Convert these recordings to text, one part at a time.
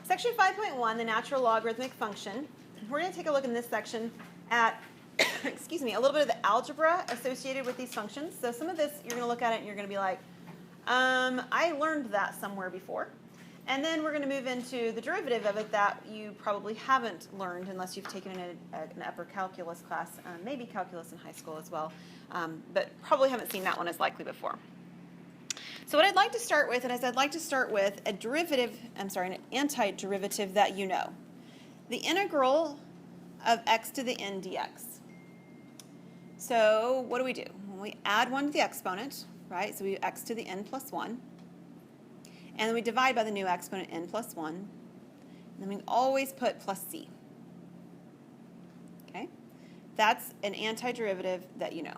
Section 5.1, the natural logarithmic function. We're going to take a look in this section at, excuse me, a little bit of the algebra associated with these functions. So some of this, you're going to look at it and you're going to be like, I learned that somewhere before. And then we're going to move into the derivative of it that you probably haven't learned unless you've taken an upper calculus class, maybe calculus in high school as well, but probably haven't seen that one as likely before. So what I'd like to start with, I'd like to start with a derivative, an antiderivative that you know. The integral of x to the n dx. So what do? We add 1 to the exponent, right? So we do x to the n plus 1. And then we divide by the new exponent n plus 1. And then we always put plus c. Okay? That's an antiderivative that you know.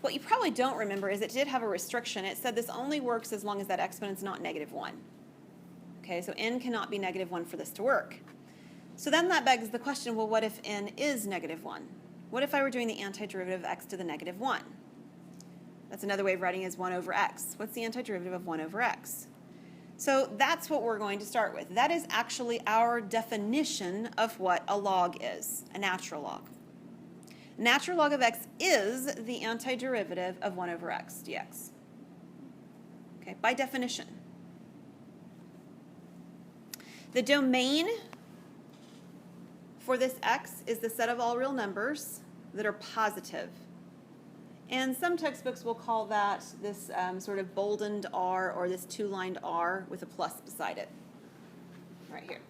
What you probably don't remember is it did have a restriction. It said this only works as long as that exponent's not -1. Okay, so n cannot be -1 for this to work. So then that begs the question, well, what if n is -1? What if I were doing the antiderivative of x to the -1? That's another way of writing it as 1 over x. What's the antiderivative of 1 over x? So that's what we're going to start with. That is actually our definition of what a log is, a natural log. Natural log of x is the antiderivative of 1 over x dx. Okay, by definition. The domain for this x is the set of all real numbers that are positive. And some textbooks will call that this sort of boldened R or this two-lined R with a plus beside it, right here.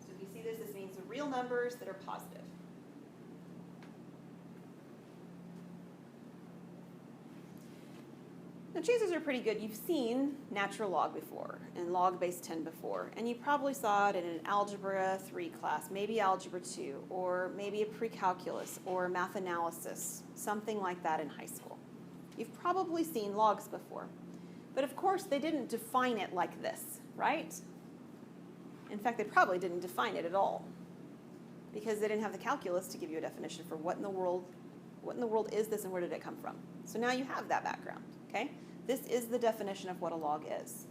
So if you see this, this means the real numbers that are positive. Now chances are pretty good you've seen natural log before and log base 10 before, and you probably saw it in an algebra 3 class, maybe algebra 2, or maybe a pre-calculus or math analysis, something like that in high school. You've probably seen logs before, but of course they didn't define it like this, right? In fact, they probably didn't define it at all because they didn't have the calculus to give you a definition for what in the world is this and where did it come from. So now you have that background, okay? This is the definition of what a log is.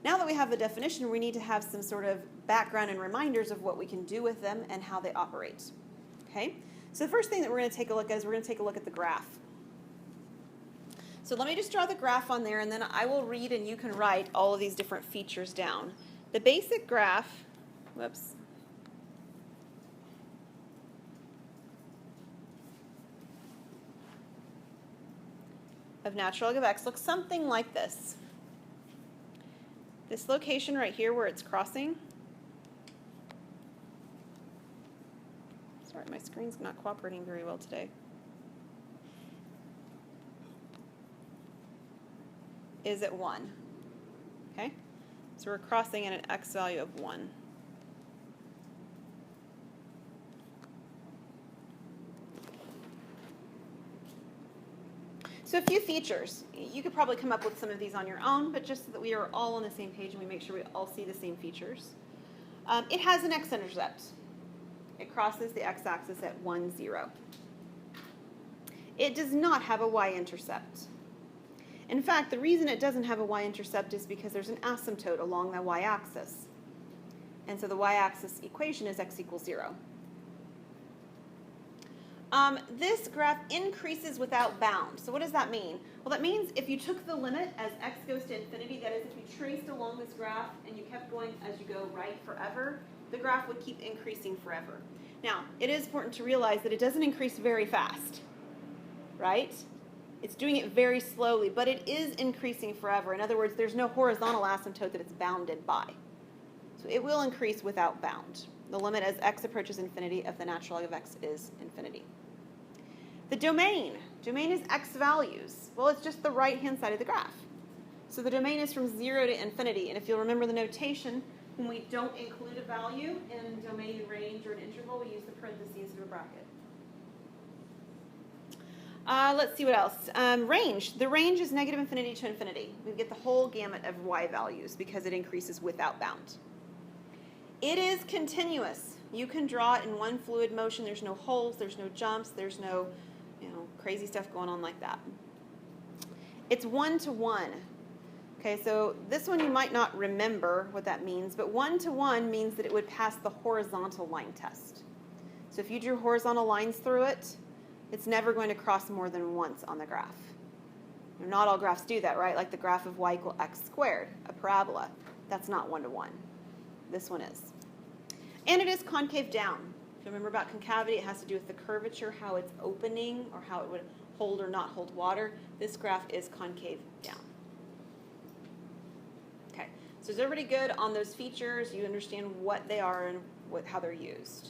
Now that we have the definition, we need to have some sort of background and reminders of what we can do with them and how they operate, okay? So the first thing that we're going to take a look at is we're going to take a look at the graph. So let me just draw the graph on there, and then I will read and you can write all of these different features down. The basic graph, of natural log of x looks something like this. This location right here where it's crossing. Sorry, my screen's not cooperating very well today. Is at 1. Okay? So we're crossing at an x value of 1. So a few features. You could probably come up with some of these on your own, but just so that we are all on the same page and we make sure we all see the same features. It has an x-intercept. It crosses the x-axis at 1, 0. It does not have a y-intercept. In fact, the reason it doesn't have a y-intercept is because there's an asymptote along the y-axis. And so the y-axis equation is x equals 0. This graph increases without bound. So what does that mean? Well, that means if you took the limit as x goes to infinity, that is if you traced along this graph and you kept going as you go right forever, the graph would keep increasing forever. Now, it is important to realize that it doesn't increase very fast, right? It's doing it very slowly, but it is increasing forever. In other words, there's no horizontal asymptote that it's bounded by. So it will increase without bound. The limit as x approaches infinity of the natural log of x is infinity. The domain is x values. Well, it's just the right-hand side of the graph. So the domain is from 0 to infinity. And if you'll remember the notation, when we don't include a value in domain, range, or an interval, we use the parentheses of a bracket. Let's see what else. Range. The range is negative infinity to infinity. We get the whole gamut of y values because it increases without bound. It is continuous. You can draw it in one fluid motion. There's no holes, there's no jumps, there's no crazy stuff going on like that. It's 1 to 1. Okay, so this one you might not remember what that means, but 1 to 1 means that it would pass the horizontal line test. So if you drew horizontal lines through it, it's never going to cross more than once on the graph. Not all graphs do that, right? Like the graph of y equal x squared, a parabola. That's not 1 to 1. This one is. And it is concave down. If you remember about concavity, it has to do with the curvature, how it's opening, or how it would hold or not hold water. This graph is concave down. Okay, so is everybody good on those features? You understand what they are and how they're used?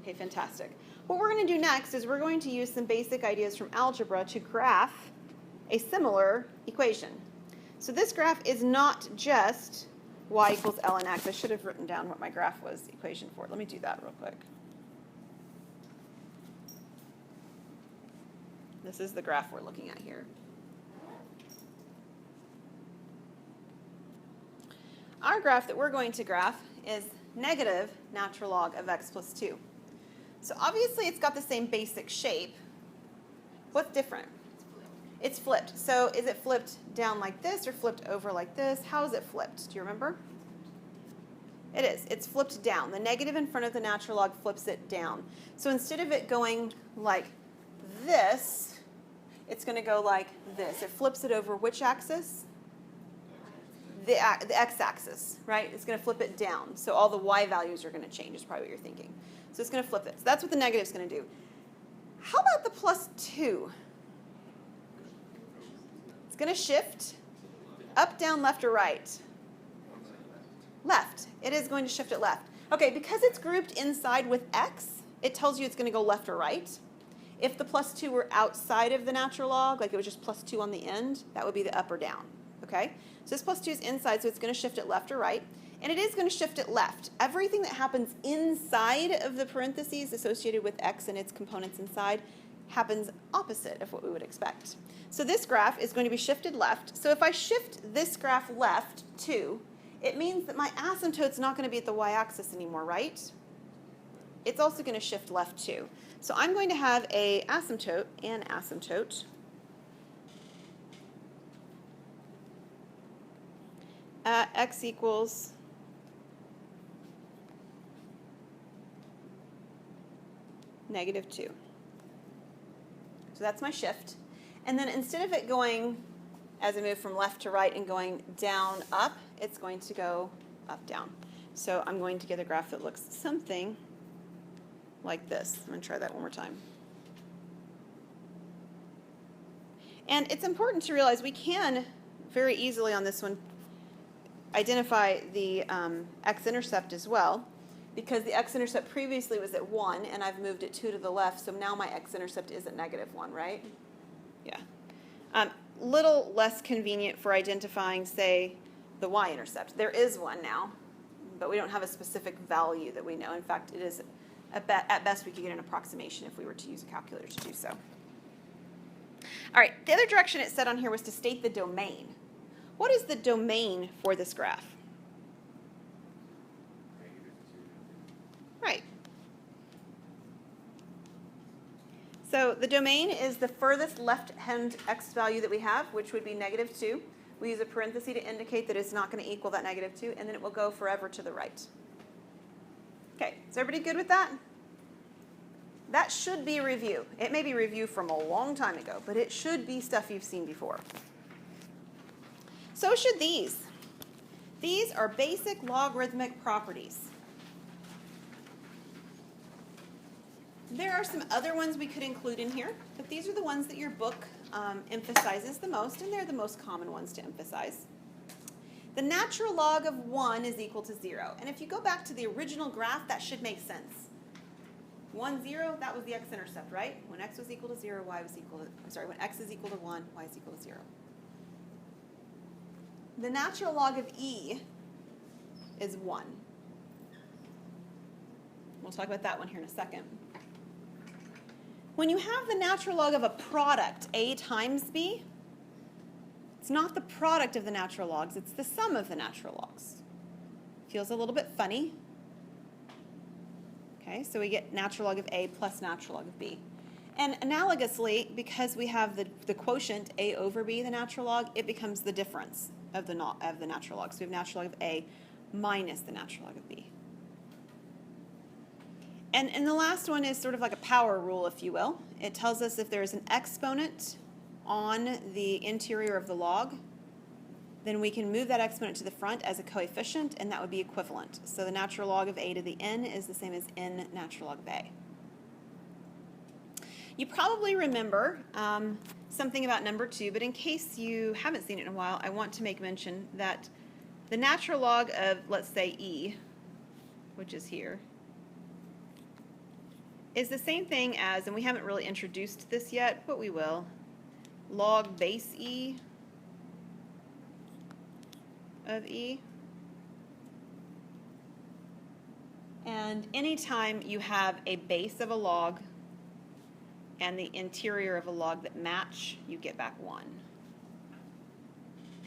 Okay, fantastic. What we're going to do next is we're going to use some basic ideas from algebra to graph a similar equation. So this graph is not just y equals ln x. I should have written down what my graph was equation for. Let me do that real quick. This is the graph we're looking at here. Our graph that we're going to graph is negative natural log of x plus 2. So obviously it's got the same basic shape. What's different? It's flipped. So is it flipped down like this or flipped over like this? How is it flipped? Do you remember? It is. It's flipped down. The negative in front of the natural log flips it down. So instead of it going like this, it's going to go like this. It flips it over which axis? The x-axis, right? It's going to flip it down. So all the y values are going to change is probably what you're thinking. So it's going to flip it. So that's what the negative is going to do. How about the plus 2? It's going to shift up, down, left, or right? Left. It is going to shift it left. Okay, because it's grouped inside with x, it tells you it's going to go left or right. If the plus 2 were outside of the natural log, like it was just plus 2 on the end, that would be the up or down. Okay? So this plus 2 is inside, so it's going to shift it left or right. And it is going to shift it left. Everything that happens inside of the parentheses associated with x and its components inside happens opposite of what we would expect. So this graph is going to be shifted left. So if I shift this graph left, 2, it means that my asymptote's not going to be at the y-axis anymore, right? It's also going to shift left, too. So I'm going to have an asymptote, at x equals negative 2. So that's my shift. And then instead of it going, as I move from left to right and going down, up, it's going to go up, down. So I'm going to get a graph that looks something like this. I'm going to try that one more time. And it's important to realize we can very easily on this one identify the x-intercept as well, because the x-intercept previously was at 1, and I've moved it 2 to the left, so now my x-intercept is at negative 1, right? Yeah. Little less convenient for identifying, say, the y-intercept. There is one now, but we don't have a specific value that we know. In fact, it is at best we could get an approximation if we were to use a calculator to do so. All right, the other direction it said on here was to state the domain. What is the domain for this graph? Right. So the domain is the furthest left-hand x value that we have, which would be negative 2. We use a parenthesis to indicate that it's not going to equal that negative 2, and then it will go forever to the right. Okay, is everybody good with that? That should be a review. It may be a review from a long time ago, but it should be stuff you've seen before. So should these. These are basic logarithmic properties. There are some other ones we could include in here, but these are the ones that your book emphasizes the most, and they're the most common ones to emphasize. The natural log of 1 is equal to 0. And if you go back to the original graph, that should make sense. 1, 0, that was the x-intercept, right? When x was equal to 0, y was equal to, when x is equal to 1, y is equal to 0. The natural log of e is 1. We'll talk about that one here in a second. When you have the natural log of a product, a times b, it's not the product of the natural logs, it's the sum of the natural logs. Feels a little bit funny. Okay, so we get natural log of a plus natural log of b. And analogously, because we have the quotient a over b, the natural log, it becomes the difference of the natural log. So we have natural log of a minus the natural log of b. And the last one is sort of like a power rule, if you will. It tells us if there is an exponent on the interior of the log, then we can move that exponent to the front as a coefficient, and that would be equivalent. So the natural log of a to the n is the same as n natural log of a. You probably remember something about number 2, but in case you haven't seen it in a while, I want to make mention that the natural log of, let's say, e, which is here, is the same thing as, and we haven't really introduced this yet, but we will, log base e of e. And anytime you have a base of a log and the interior of a log that match, you get back 1.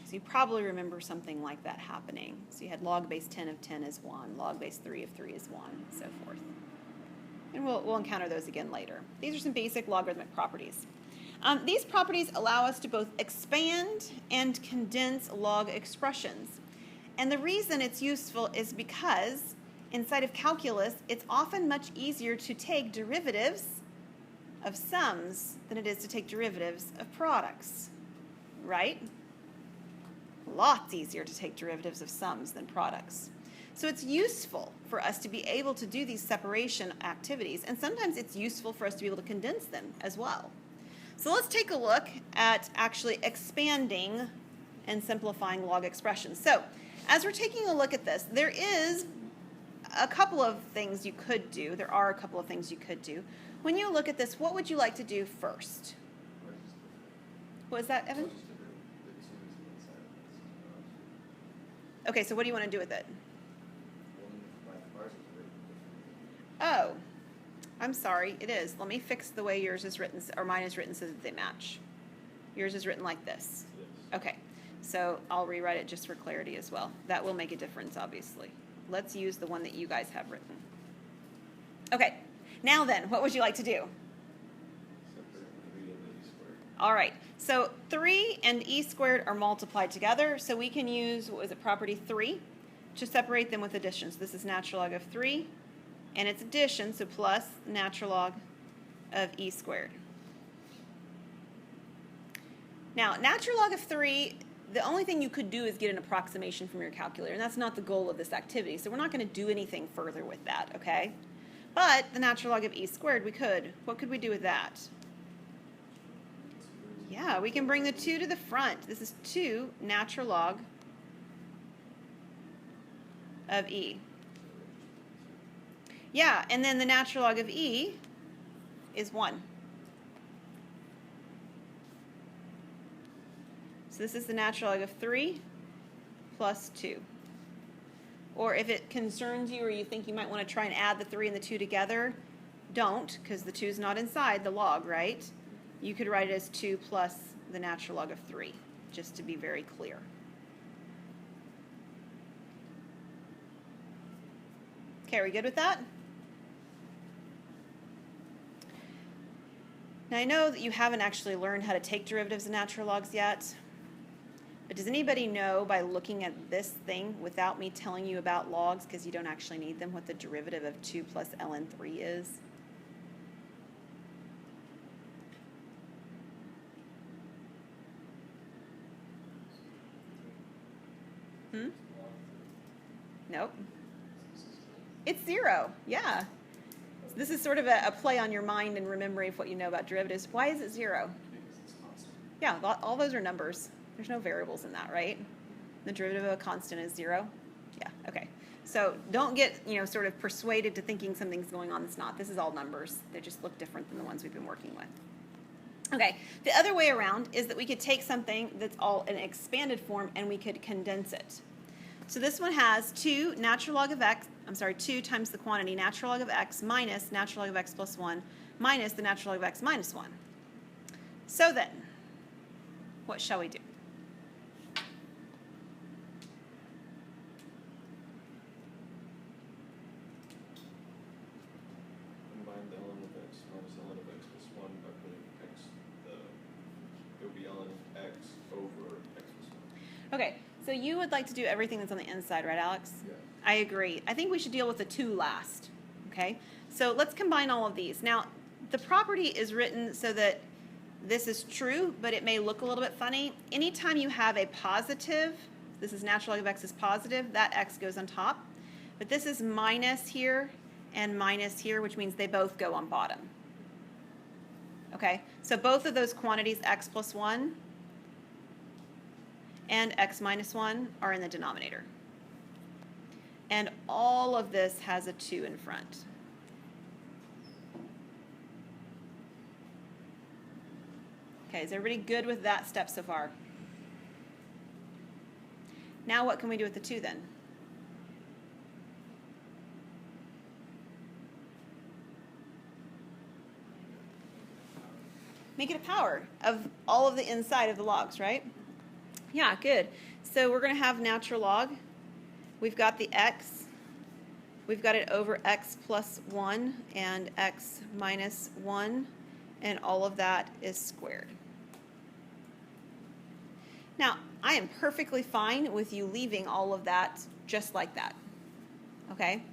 So you probably remember something like that happening. So you had log base 10 of 10 is 1, log base 3 of 3 is 1, and so forth. And we'll encounter those again later. These are some basic logarithmic properties. These properties allow us to both expand and condense log expressions. And the reason it's useful is because inside of calculus, it's often much easier to take derivatives of sums than it is to take derivatives of products, right? Lots easier to take derivatives of sums than products. So it's useful for us to be able to do these separation activities, and sometimes it's useful for us to be able to condense them as well. So let's take a look at actually expanding and simplifying log expressions. So as we're taking a look at this, there is a couple of things you could do. There are a couple of things you could do. When you look at this, what would you like to do first? What was that, Evan? Okay, so what do you want to do with it? Oh, I'm sorry, it is. Let me fix the way yours is written, or mine is written so that they match. Yours is written like this. Okay, so I'll rewrite it just for clarity as well. That will make a difference, obviously. Let's use the one that you guys have written. Okay, now then, what would you like to do? All right, so 3 and e squared are multiplied together, so we can use, what was it, property 3, to separate them with addition. So this is natural log of 3, and it's addition, so plus natural log of e squared. Now, natural log of 3, the only thing you could do is get an approximation from your calculator, and that's not the goal of this activity, so we're not going to do anything further with that, okay? But the natural log of e squared, we could. What could we do with that? Yeah, we can bring the 2 to the front. This is 2 natural log of e. Yeah, and then the natural log of e is 1. So this is the natural log of 3 plus 2. Or if it concerns you or you think you might want to try and add the 3 and the 2 together, don't, because the 2 is not inside the log, right? You could write it as 2 plus the natural log of 3, just to be very clear. Okay, are we good with that? Now I know that you haven't actually learned how to take derivatives of natural logs yet, but does anybody know by looking at this thing without me telling you about logs, because you don't actually need them, what the derivative of 2 plus ln 3 is? Nope. It's 0, yeah. So this is sort of a play on your mind and remembering of what you know about derivatives. Why is it 0? Yeah, all those are numbers. There's no variables in that, right? The derivative of a constant is 0. Yeah, okay. So don't get, sort of persuaded to thinking something's going on that's not. This is all numbers. They just look different than the ones we've been working with. Okay, the other way around is that we could take something that's all an expanded form and we could condense it. So this one has 2 times the quantity natural log of x minus natural log of x plus 1 minus the natural log of x minus 1. So then, what shall we do? Combine the ln of x minus ln of x plus 1 by Okay, so you would like to do everything that's on the inside, right, Alex? Yeah. I agree. I think we should deal with the 2 last. Okay, so let's combine all of these. Now, the property is written so that this is true, but it may look a little bit funny. Anytime you have a positive, this is natural log of x is positive, that x goes on top. But this is minus here and minus here, which means they both go on bottom. Okay, so both of those quantities, x plus 1 and x minus 1, are in the denominator. And all of this has a 2 in front. Okay, is everybody good with that step so far? Now what can we do with the 2 then? Make it a power of all of the inside of the logs, right? Yeah, good. So we're going to have natural log. We've got the x. We've got it over x plus 1 and x minus 1, and all of that is squared. Now, I am perfectly fine with you leaving all of that just like that, okay?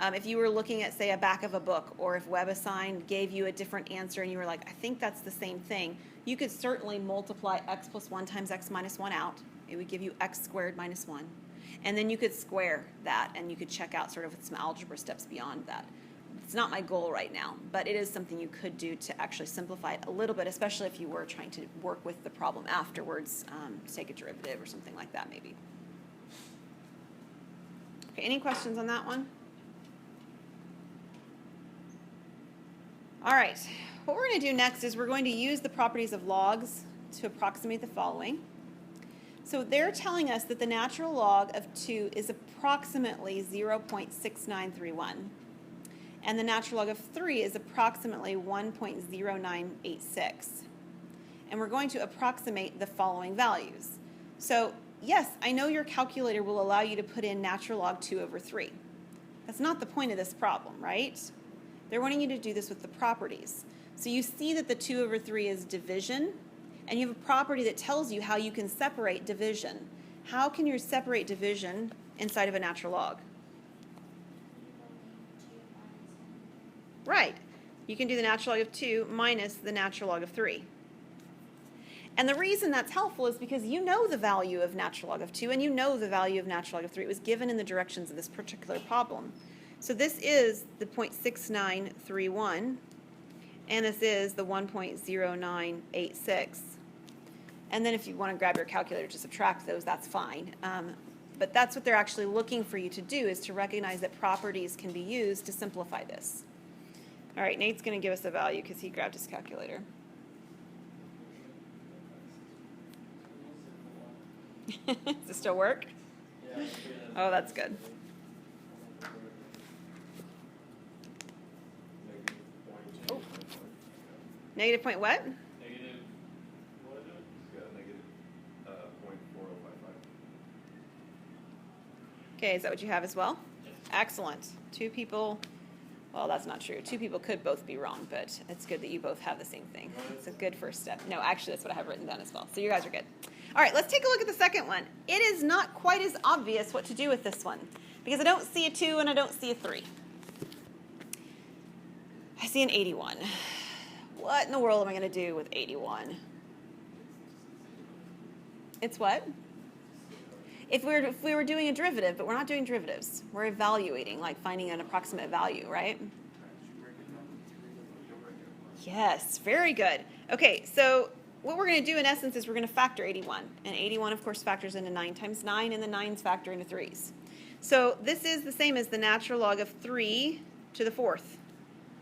If you were looking at, say, a back of a book, or if WebAssign gave you a different answer and you were like, I think that's the same thing, you could certainly multiply x plus 1 times x minus 1 out. It would give you x squared minus 1. And then you could square that, and you could check out sort of some algebra steps beyond that. It's not my goal right now, but it is something you could do to actually simplify it a little bit, especially if you were trying to work with the problem afterwards, take a derivative or something like that maybe. Okay, any questions on that one? All right, what we're going to do next is we're going to use the properties of logs to approximate the following. So they're telling us that the natural log of 2 is approximately 0.6931. And the natural log of 3 is approximately 1.0986. And we're going to approximate the following values. So yes, I know your calculator will allow you to put in natural log 2 over 3. That's not the point of this problem, right? They're wanting you to do this with the properties. So you see that the 2 over 3 is division, and you have a property that tells you how you can separate division. How can you separate division inside of a natural log? Right. You can do the natural log of 2 minus the natural log of 3. And the reason that's helpful is because you know the value of natural log of 2 and you know the value of natural log of 3. It was given in the directions of this particular problem. So this is the 0.6931, and this is the 1.0986. And then if you want to grab your calculator to subtract those, that's fine. But that's what they're actually looking for you to do, is to recognize that properties can be used to simplify this. All right, Nate's going to give us a value because he grabbed his calculator. Does it still work? Oh, that's good. Oh. Negative point what? Negative, what is it? Yeah, negative 0.4055. Okay, is that what you have as well? Yes. Excellent. 2 people, well, that's not true. 2 people could both be wrong, but it's good that you both have the same thing. It's a good first step. No, actually, that's what I have written down as well. So you guys are good. All right, let's take a look at the second one. It is not quite as obvious what to do with this one, because I don't see a 2 and I don't see a 3. I see an 81. What in the world am I going to do with 81? It's what? If we were doing a derivative, but we're not doing derivatives. We're evaluating, like finding an approximate value, right? Yes, very good. Okay, so what we're going to do in essence is we're going to factor 81. And 81, of course, factors into 9 times 9, and the 9s factor into 3s. So this is the same as the natural log of 3 to the 4th,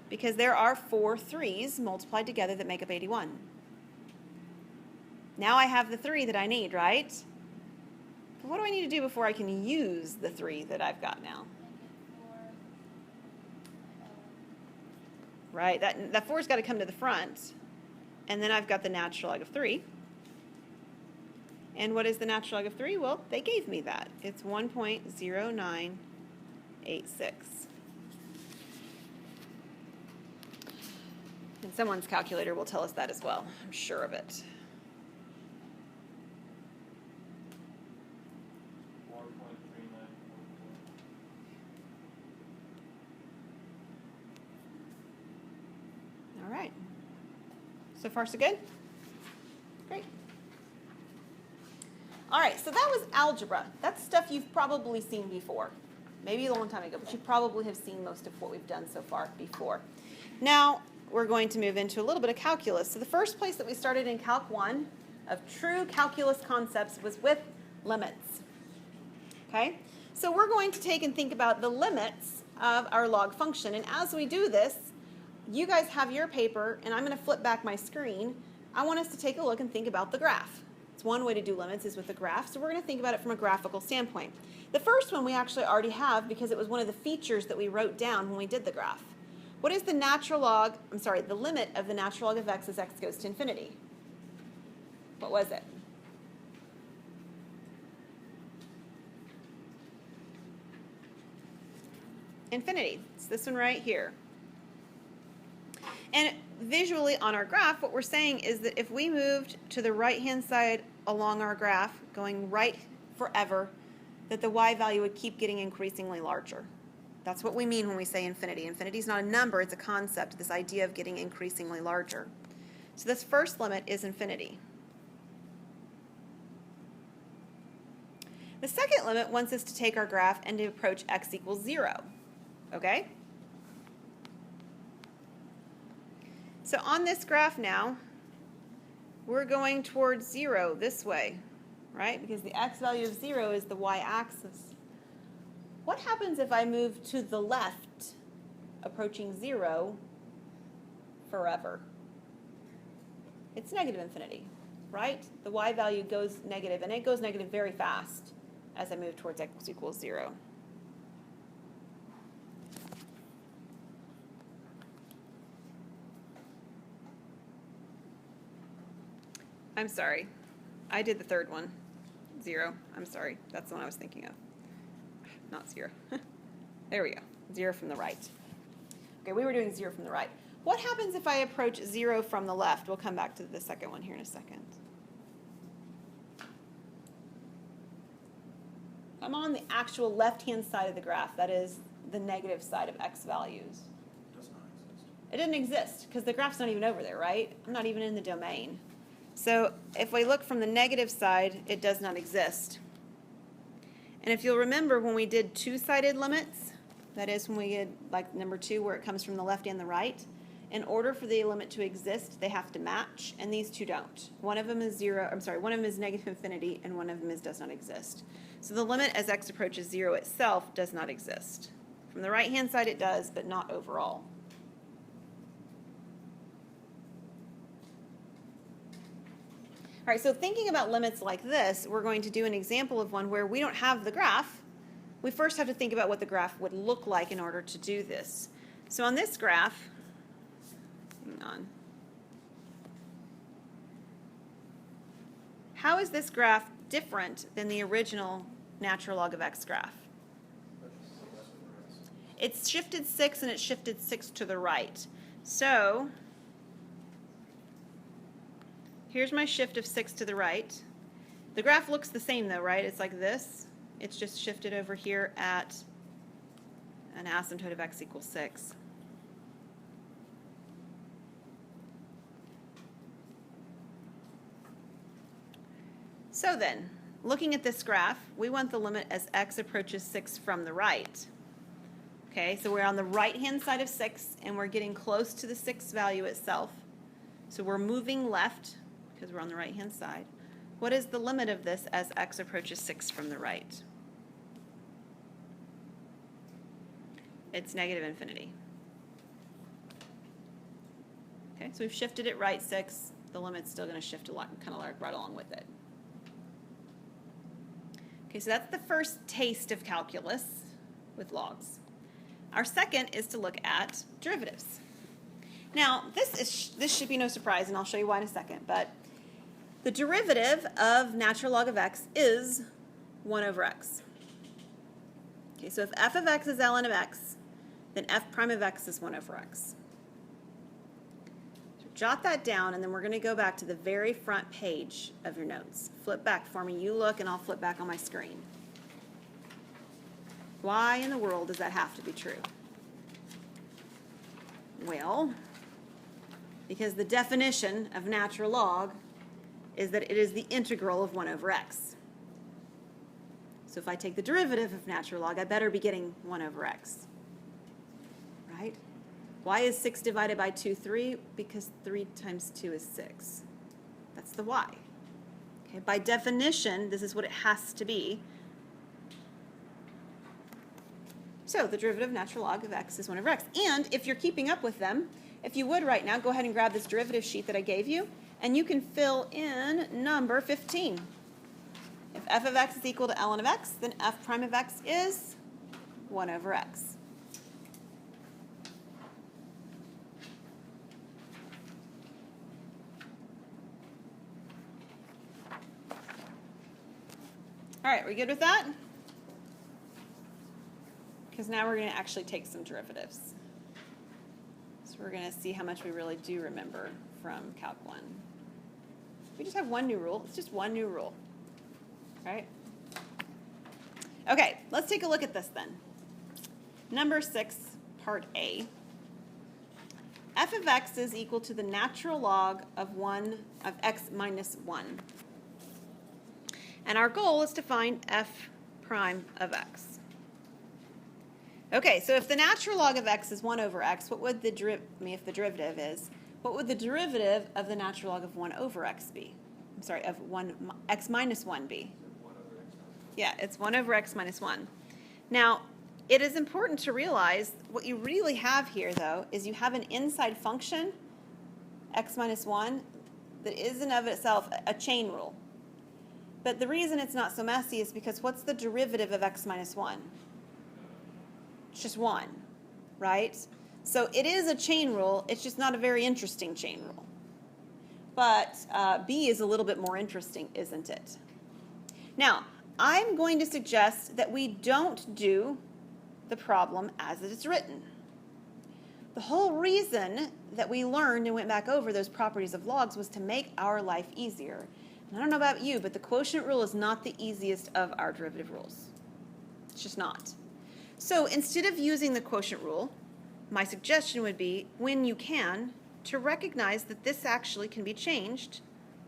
because there are 4 3s multiplied together that make up 81. Now I have the 3 that I need, right? But what do I need to do before I can use the 3 that I've got now? Right, that 4's got to come to the front. And then I've got the natural log of 3. And what is the natural log of 3? Well, they gave me that. It's 1.0986. And someone's calculator will tell us that as well. I'm sure of it. All right. So far, so good? Great. All right, so that was algebra. That's stuff you've probably seen before. Maybe a long time ago, but you probably have seen most of what we've done so far before. Now, we're going to move into a little bit of calculus. So the first place that we started in Calc 1 of true calculus concepts was with limits. Okay? So we're going to take and think about the limits of our log function. And as we do this, you guys have your paper, and I'm going to flip back my screen. I want us to take a look and think about the graph. It's one way to do limits is with the graph, so we're going to think about it from a graphical standpoint. The first one we actually already have because it was one of the features that we wrote down when we did the graph. What is the the limit of the natural log of x as x goes to infinity? What was it? Infinity. It's this one right here. And visually on our graph, what we're saying is that if we moved to the right-hand side along our graph, going right forever, that the y value would keep getting increasingly larger. That's what we mean when we say infinity. Infinity is not a number, it's a concept, this idea of getting increasingly larger. So this first limit is infinity. The second limit wants us to take our graph and to approach x equals 0. Okay? So on this graph now, we're going towards 0 this way, right? Because the x value of 0 is the y-axis. What happens if I move to the left, approaching 0 forever? It's negative infinity, right? The y value goes negative, and it goes negative very fast as I move towards x equals 0. I'm sorry. I did the third one. 0. I'm sorry. That's the one I was thinking of. Not 0. There we go. 0 from the right. Okay, we were doing 0 from the right. What happens if I approach 0 from the left? We'll come back to the second one here in a second. I'm on the actual left-hand side of the graph. That is the negative side of x values. It does not exist. It didn't exist because the graph's not even over there, right? I'm not even in the domain. So if we look from the negative side, it does not exist. And if you'll remember when we did two-sided limits, that is when we did like number 2 where it comes from the left and the right, in order for the limit to exist, they have to match, and these two don't. One of them is one of them is negative infinity, and one of them is does not exist. So the limit as x approaches 0 itself does not exist. From the right-hand side it does, but not overall. All right, so thinking about limits like this, we're going to do an example of one where we don't have the graph. We first have to think about what the graph would look like in order to do this. So on this graph, hang on. How is this graph different than the original natural log of x graph? It's shifted 6 and it's shifted 6 to the right. So here's my shift of 6 to the right. The graph looks the same though, right? It's like this. It's just shifted over here at an asymptote of x equals 6. So then, looking at this graph, we want the limit as x approaches 6 from the right. Okay, so we're on the right-hand side of 6, and we're getting close to the 6 value itself. So we're moving left, because we're on the right-hand side. What is the limit of this as x approaches 6 from the right? It's negative infinity. Okay, so we've shifted it right 6. The limit's still going to shift a lot, kind of like right along with it. Okay, so that's the first taste of calculus with logs. Our second is to look at derivatives. Now, this should be no surprise, and I'll show you why in a second, but the derivative of natural log of x is 1 over x. Okay, so if f of x is ln of x, then f prime of x is 1 over x. So jot that down, and then we're going to go back to the very front page of your notes. Flip back for me. You look, and I'll flip back on my screen. Why in the world does that have to be true? Well, because the definition of natural log is that it is the integral of 1 over x. So if I take the derivative of natural log, I better be getting 1 over x. Right? Why is 6 divided by 2 3? Because 3 times 2 is 6. That's the y. Okay, by definition, this is what it has to be. So the derivative of natural log of x is 1 over x. And if you're keeping up with them, if you would right now, go ahead and grab this derivative sheet that I gave you, and you can fill in number 15. If f of x is equal to ln of x, then f prime of x is 1 over x. All right, we good with that? Because now we're going to actually take some derivatives. So we're going to see how much we really do remember from Calc 1. We just have one new rule. It's just one new rule. All right? Okay, let's take a look at this then. Number 6, part A. F of x is equal to the natural log of x minus 1. And our goal is to find f prime of x. Okay, so if the natural log of x is 1 over x, what would the if the derivative is, what would the derivative of the natural log of 1 over x be? I'm sorry, of x minus 1 be? Yeah, it's 1 over x minus 1. Now, it is important to realize what you really have here, though, is you have an inside function, x minus 1, that is in of itself a chain rule. But the reason it's not so messy is because what's the derivative of x minus 1? It's just 1, right? So it is a chain rule. It's just not a very interesting chain rule. But B is a little bit more interesting, isn't it? Now, I'm going to suggest that we don't do the problem as it is written. The whole reason that we learned and went back over those properties of logs was to make our life easier. And I don't know about you, but the quotient rule is not the easiest of our derivative rules. It's just not. So instead of using the quotient rule, my suggestion would be, when you can, to recognize that this actually can be changed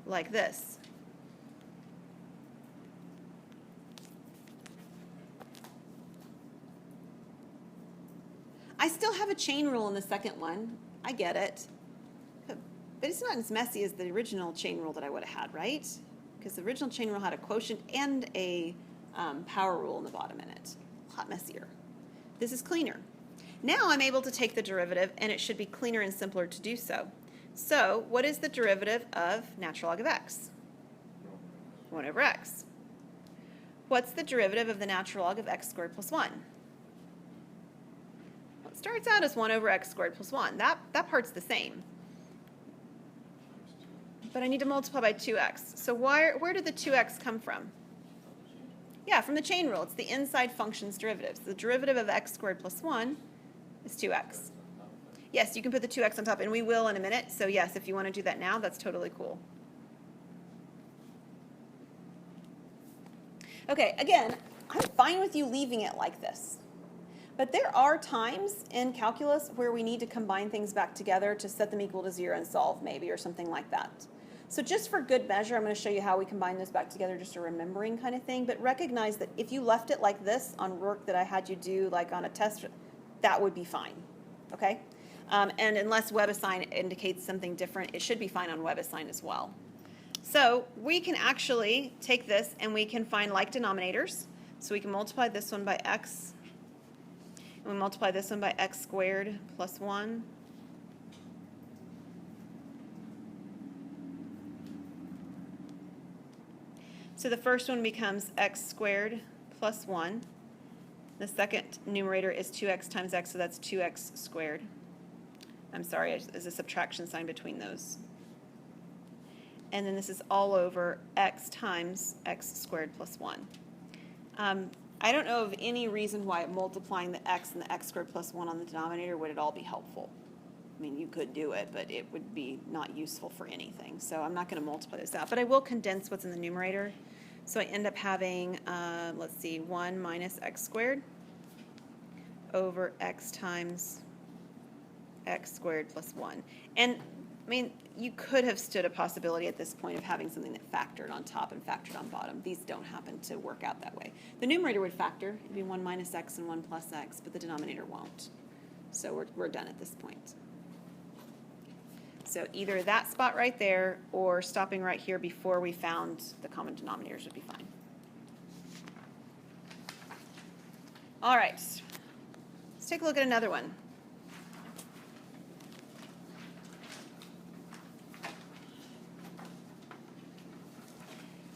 like this. I still have a chain rule in the second one. I get it. But it's not as messy as the original chain rule that I would have had, right? Because the original chain rule had a quotient and a power rule in the bottom in it. A lot messier. This is cleaner. Now I'm able to take the derivative, and it should be cleaner and simpler to do so. So what is the derivative of natural log of x? 1 over x. What's the derivative of the natural log of x squared plus 1? Well, it starts out as 1 over x squared plus 1. That part's the same. But I need to multiply by 2x. So where did the 2x come from? Yeah, from the chain rule. It's the inside function's derivatives. The derivative of x squared plus 1 is 2x. Yes, you can put the 2x on top, and we will in a minute. So yes, if you want to do that now, that's totally cool. Okay, again, I'm fine with you leaving it like this. But there are times in calculus where we need to combine things back together to set them equal to 0 and solve, maybe, or something like that. So just for good measure, I'm going to show you how we combine those back together, just a remembering kind of thing. But recognize that if you left it like this on work that I had you do, like on a test, that would be fine, okay? And unless WebAssign indicates something different, it should be fine on WebAssign as well. So we can actually take this and we can find like denominators. So we can multiply this one by x, and we multiply this one by x squared plus 1. So the first one becomes x squared plus 1. The second numerator is 2x times x, so that's 2x squared. I'm sorry, there's a subtraction sign between those. And then this is all over x times x squared plus 1. I don't know of any reason why multiplying the x and the x squared plus 1 on the denominator would at all be helpful. I mean, you could do it, but it would be not useful for anything. So I'm not going to multiply this out. But I will condense what's in the numerator. So I end up having, let's see, 1 minus x squared. over x times x squared plus 1. And, I mean, you could have stood a possibility at this point of having something that factored on top and factored on bottom. These don't happen to work out that way. The numerator would factor. It'd be 1 minus x and 1 plus x, but the denominator won't. So we're done at this point. So either that spot right there or stopping right here before we found the common denominators would be fine. All right, let's take a look at another one.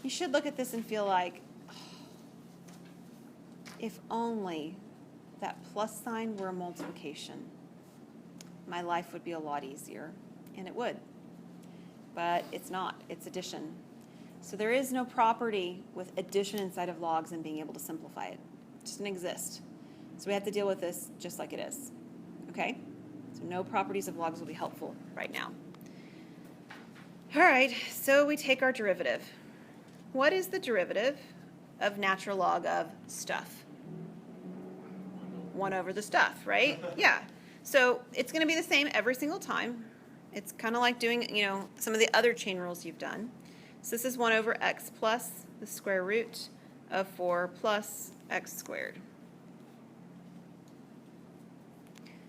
You should look at this and feel like, oh, if only that plus sign were a multiplication, my life would be a lot easier. And it would. But it's not. It's addition. So there is no property with addition inside of logs and being able to simplify it. It doesn't exist. So we have to deal with this just like it is. Okay? So no properties of logs will be helpful right now. All right, so we take our derivative. What is the derivative of natural log of stuff? 1 over the stuff, right? Yeah. So it's going to be the same every single time. It's kind of like doing, some of the other chain rules you've done. So this is 1 over x plus the square root of 4 plus x squared.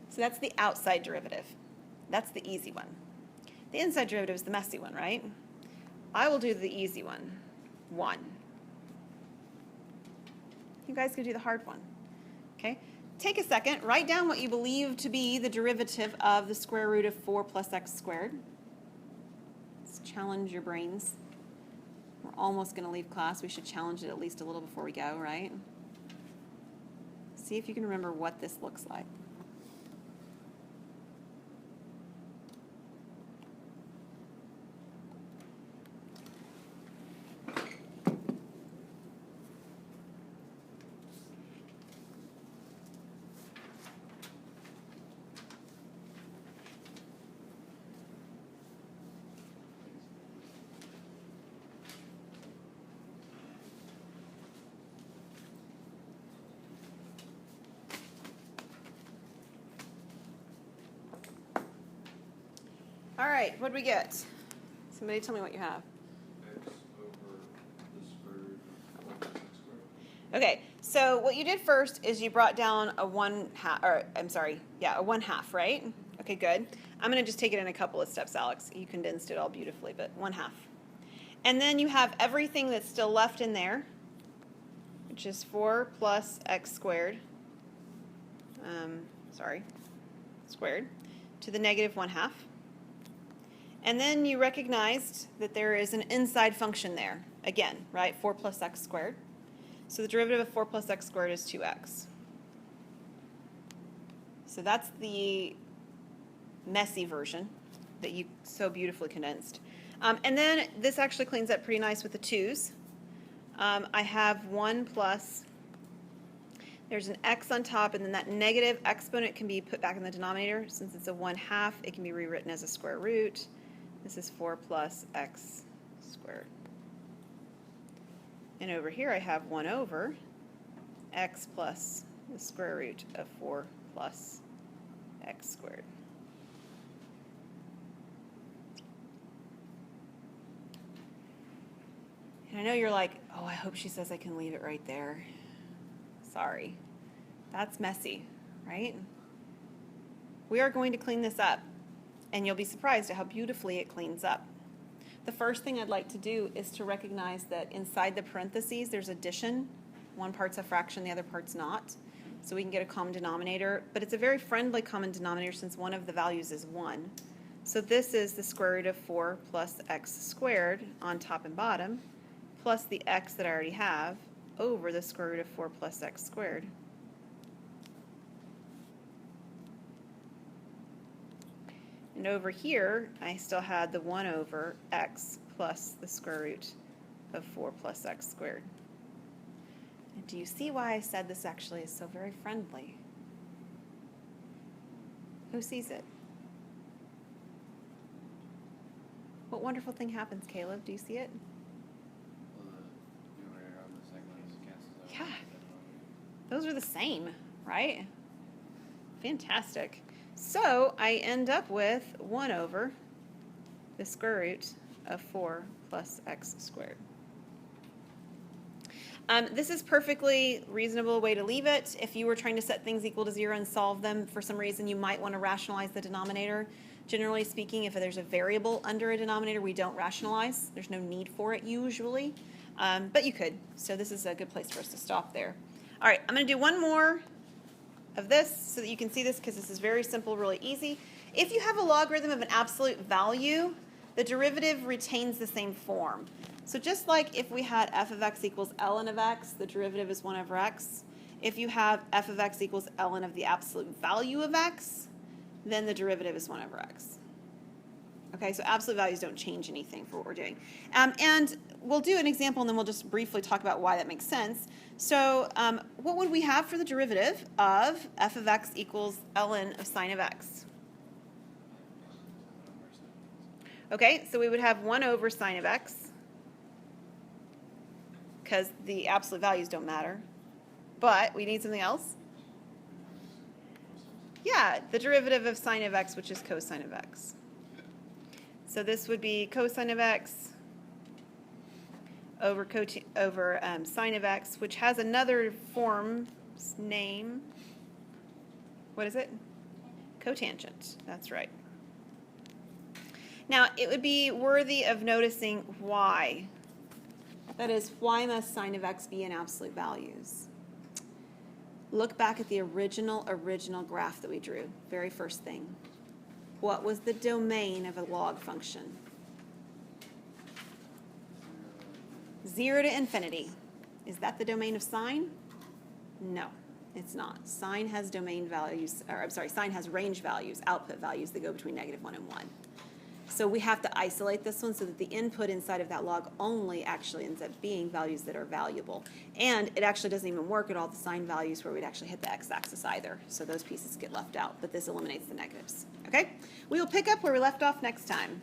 So that's the outside derivative. That's the easy one. The inside derivative is the messy one, right? I will do the easy one. 1. You guys can do the hard one. Okay? Take a second, write down what you believe to be the derivative of the square root of 4 plus x squared. Let's challenge your brains. We're almost going to leave class. We should challenge it at least a little before we go, right? See if you can remember what this looks like. All right, what do we get? Somebody tell me what you have. X over the square root of 4 x squared. Okay, so what you did first is you brought down a 1/2, or I'm sorry, yeah, a 1/2, right? Okay, good. I'm going to just take it in a couple of steps, Alex. You condensed it all beautifully, but 1/2. And then you have everything that's still left in there, which is 4 plus x squared, squared, to the negative 1/2. And then you recognized that there is an inside function there, again, right? 4 plus x squared. So the derivative of 4 plus x squared is 2x. So that's the messy version that you so beautifully condensed. And then this actually cleans up pretty nice with the 2's. I have 1 plus, there's an x on top, and then that negative exponent can be put back in the denominator. Since it's a 1/2, it can be rewritten as a square root. This is 4 plus x squared. And over here I have 1 over x plus the square root of 4 plus x squared. And I know you're like, oh, I hope she says I can leave it right there. Sorry. That's messy, right? We are going to clean this up, and you'll be surprised at how beautifully it cleans up. The first thing I'd like to do is to recognize that inside the parentheses there's addition. One part's a fraction, the other part's not. So we can get a common denominator, but it's a very friendly common denominator since one of the values is 1. So this is the square root of 4 plus x squared on top and bottom, plus the x that I already have over the square root of 4 plus x squared. And over here, I still had the 1 over x plus the square root of 4 plus x squared. And do you see why I said this actually is so very friendly? Who sees it? What wonderful thing happens, Caleb? Do you see it? Well, the numerator on the segment is cancels out. Yeah. Those are the same, right? Fantastic. So I end up with 1 over the square root of 4 plus x squared. This is perfectly reasonable way to leave it. If you were trying to set things equal to 0 and solve them, for some reason you might want to rationalize the denominator. Generally speaking, if there's a variable under a denominator, we don't rationalize. There's no need for it usually, but you could. So this is a good place for us to stop there. All right, I'm going to do one more of this so that you can see this because this is very simple, really easy. If you have a logarithm of an absolute value, the derivative retains the same form. So just like if we had f of x equals ln of x, the derivative is 1 over x. If you have f of x equals ln of the absolute value of x, then the derivative is 1 over x. Okay, so absolute values don't change anything for what we're doing. And we'll do an example and then we'll just briefly talk about why that makes sense. So what would we have for the derivative of f of x equals ln of sine of x? Okay, so we would have 1 over sine of x, because the absolute values don't matter. But we need something else. Yeah, the derivative of sine of x, which is cosine of x. So this would be cosine of x over sine of x, which has another form's name. What is it? Cotangent. That's right. Now, it would be worthy of noticing why. That is, why must sine of x be in absolute values? Look back at the original graph that we drew. Very first thing. What was the domain of a log function? 0 to infinity. Is that the domain of sine? No, it's not. Sine has domain values, or I'm sorry, sine has range values, output values that go between -1 and 1. So we have to isolate this one so that the input inside of that log only actually ends up being values that are valuable. And it actually doesn't even work at all the sine values where we'd actually hit the x-axis either. So those pieces get left out, but this eliminates the negatives. Okay? We will pick up where we left off next time.